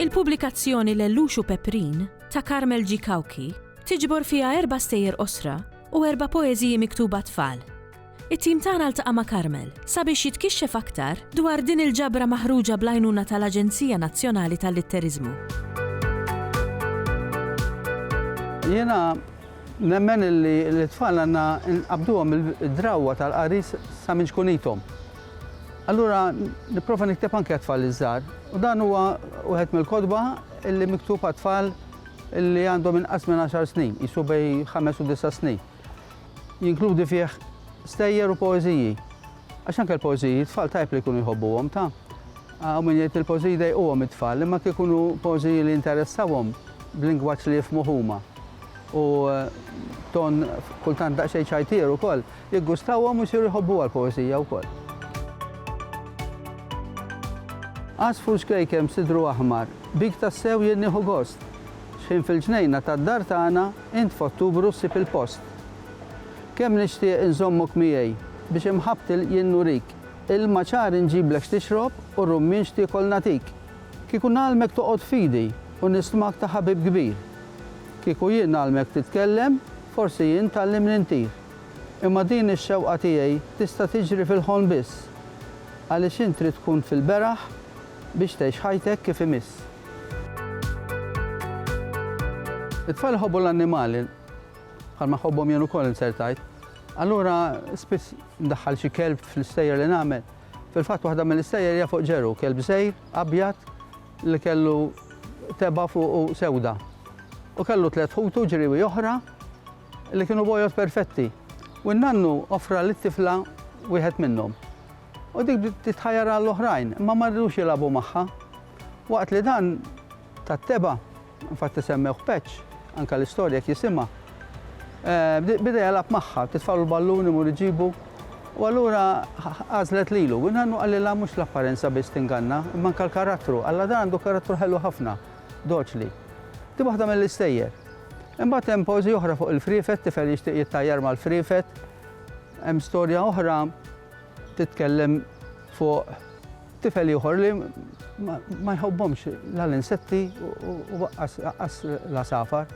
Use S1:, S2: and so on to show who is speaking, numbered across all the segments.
S1: Il-pubblikazzjoni Lelluxu Peprin ta' Carmel G. Kawki tiġbor fiha 4 stejjer osra u 4 poeżiji miktuba tfal. It-tim tagħna ltaqa' ma' Carmel sabiex jitkixxef aktar dwar din il-ġabra maħruġa bl-għajnuna tal-Aġenzija Nazzjonali tal-Litterizmu.
S2: Jiena nemmen li l-tfal għandna nqabduhom id-drawwa tal-qaris sa minn xkunithom. Allura nipprova nikteb anke tfal iż-żgħar u dan huwa wieħed mill-kodba li miktub għat-tfal li għandhom inqas minn 10 snin, jisu bej 5 u 9 snin. Jinkludi fih stejjer u poeżiji. Għax anke l-poeżiji tfal tajb li jkunu jħobbuhom ta'. Min jgħid il-poeżiji dejquhom it-tfal, imma kif ikunu poeżiji li interessawhom b'lingwaġġ li jifhmu huma. U ton kultant daqsxejn ċajtier ukoll jiggustawhom u jsiru jħobbuha l-poeżija wkoll. Għasfur xkejkem sidru aħmar, bik tassew jien nieħu gost. Xejn fil-ġnejna tad-dar tagħna int f'Ottubru ssib il-post. Kemm nixtieq inżommok miegħi biex imħabtil jien nurik. Il-maċar inġiblek x'tixrob u rummin x'tiekol natik. Kieku nagħlmek toqgħod fidi u nismak ta' ħabib kbir. Kieku jien nagħlmek titkellem, forsi jien tallim nintir. Imma din ix-xewqa tiegħi tista' tiġri fil-ħolm biss. Għaliex int trid tkun fil-beraħ biex tgħix ħajtek kif imiss. It-tfal ħobbu l-annimali, bħalma ħobbhom jien ukoll insertajt. Allura spiss ndaħħal xi kelb fl-istejjer li nagħmel. Fil-fatt waħda mill-istejjer hija fuq ġeru, kelb żgħir abjad li kellu teba' fuq sewda. U kellu 3 ħutu ġriewi oħra li kienu bojot perfetti. U n-nannu offra lit-tifla wieħed minnhom. U dik titħajjar għall-oħrajn, imma ma rridux jilagħbu magħha. Waqt li dan tat-teba, infatti semmewh Peċ, anke l-istorja jekk jisimha, bida jalab magħha, titfgħu l-balluni mur iġibu, u allura għażlet lilu. U nannu għallilha mhux l-apparenza biss tinganna, imma anke l-karattru. Alla dan għandu karattru ħellu ħafna, doċli. Di waħda mill-istejjer. Imbagħad hemm poeżi oħra fuq il-frifet, tifel jixtieq jittajjar mal-frifet. Hemm storja oħra titkellem fuq tifel ieħor li ma jħobbhomx l-insetti u waqqas l-asafar.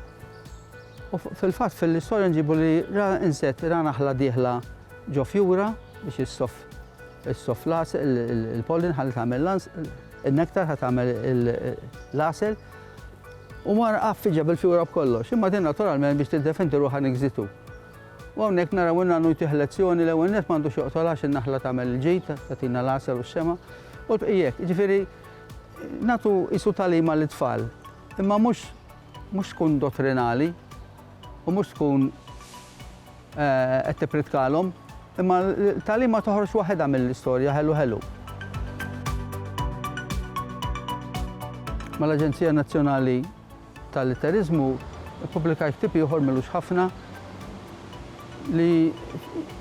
S2: U fil-fatt fil-istorja nġibu li ra insett ra naħla dieħla ġo fjura biex issoff il-pollin ħalli tagħmel il-nektar ħa tagħmel l-asel u mar qaffiġa bil-fjura b'kollox. Imma din naturalment biex tiddefendi ruħha nigżitu. U hawnhekk naraw inna nujtih lezzjoni l-ewwel nett m'għandux joqtolha in-naħla tagħmel il-ġid, tagħtina l-asel u x-xema. U l-bqijek, jiġifieri nagħtu qisu tagħlima lit-tfal. Imma mhux tkun dottrinali u mhux tkun qed tippritkalhom, imma l-tagħlima toħroġ waħedha mill-istorja ħelu. Mal-Aġenzija Nazzjonali tal-Litterizmu ippubblikajt ktieb ieħor milux ħafna li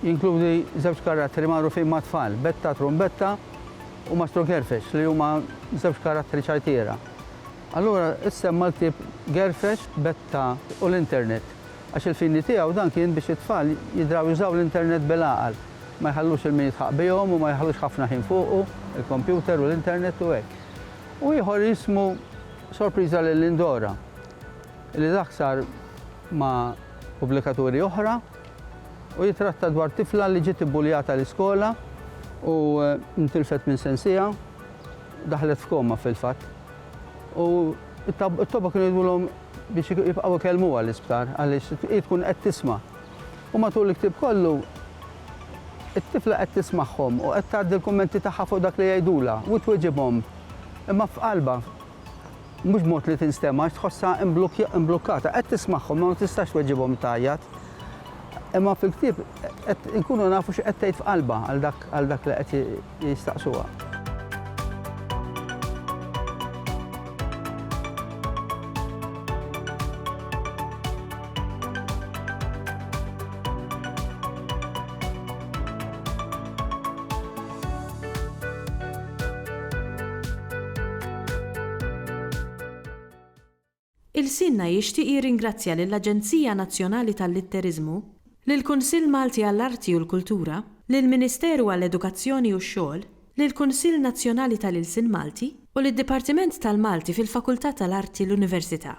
S2: jinkludi żewġ karatteri magħrufin ma' tfal, Betta Trumbetta u Mastro Gerfex li huma żewġ karatteri ċajtiera. Allura issemma l-ktieb Gerfex, Betta u l-internet. Għax il-fini tiegħu dan kien biex it-tfal jidraw jużaw l-internet bil-għaqal. Ma jħallux il-min jitħaq bihom u ma jħallux ħafna ħin fuqu, il-kompjuter u l-internet u hekk. U ieħor jismu Sorpriża lil-Lindora li dak sar ma' pubblikaturi oħra u jitratta dwar tifla li ġiet ibbuljata l-iskola u ntilfet minn sensija, daħlet f'koma fil-fatt. U t-toba kienu jgħidulhom biex jibqgħu ikellmuha l-isptar għaliex tkun qed tisma'. U matul il-ktieb kollu it-tifla qed tismagħhom u qed tgħaddi l-kummenti tagħha fuq dak li jgħidulha u twieġibhom. Imma f'qalba mhux mod li tinstema' tħossha imblukkata, qed tismagħhom ma tistax tweġibhom tajjat. Imma fil-ktieb qed inkunu nafu x'qed tgħid f'qalba għal dak li qed jistaqsuha.
S1: Il-Sinna jixtieq jirringrazzja lill-Aġenzija Nazzjonali tal-Litteriżmu, lill-Kunsill Malti għall-Arti u l-Kultura, lill-Ministeru għall-Edukazzjoni u x-Xogħol, lill-Kunsill Nazzjonali tal-Ilsien Malti u lid-Dipartiment tal-Malti fil-Fakultà tal-Arti l-Università.